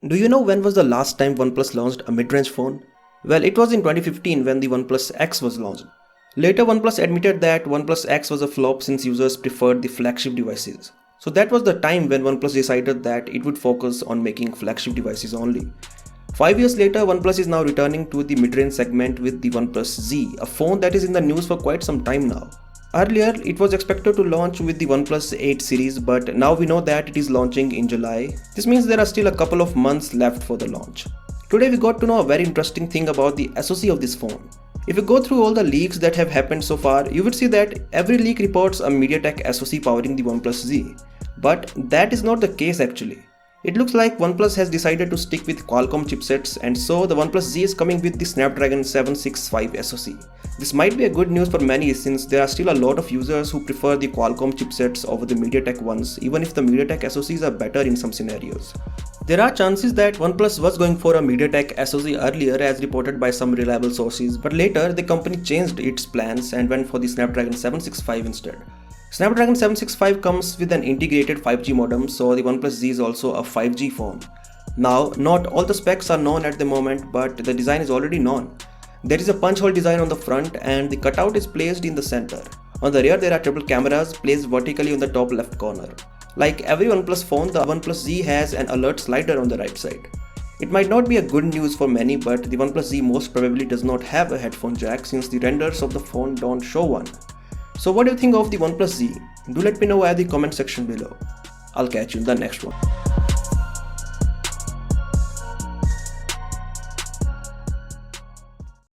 Do you know when was the last time OnePlus launched a mid-range phone? Well, it was in 2015 when the OnePlus X was launched. Later, OnePlus admitted that OnePlus X was a flop since users preferred the flagship devices. So that was the time when OnePlus decided that it would focus on making flagship devices only. 5 years later, OnePlus is now returning to the mid-range segment with the OnePlus Z, a phone that is in the news for quite some time now. Earlier, it was expected to launch with the OnePlus 8 series, but now we know that it is launching in July. This means there are still a couple of months left for the launch. Today we got to know a very interesting thing about the SoC of this phone. If you go through all the leaks that have happened so far, you would see that every leak reports a MediaTek SOC powering the OnePlus Z. But that is not the case actually. It looks like OnePlus has decided to stick with Qualcomm chipsets, and so the OnePlus Z is coming with the Snapdragon 765 SoC. This might be a good news for many since there are still a lot of users who prefer the Qualcomm chipsets over the MediaTek ones, even if the MediaTek SoCs are better in some scenarios. There are chances that OnePlus was going for a MediaTek SoC earlier as reported by some reliable sources, but later the company changed its plans and went for the Snapdragon 765 instead. Snapdragon 765 comes with an integrated 5G modem, so the OnePlus Z is also a 5G phone. Now, not all the specs are known at the moment, but the design is already known. There is a punch hole design on the front and the cutout is placed in the center. On the rear there are triple cameras placed vertically on the top left corner. Like every OnePlus phone, the OnePlus Z has an alert slider on the right side. It might not be a good news for many, but the OnePlus Z most probably does not have a headphone jack since the renders of the phone don't show one. So what do you think of the OnePlus Z? Do let me know at the comment section below. I'll catch you in the next one.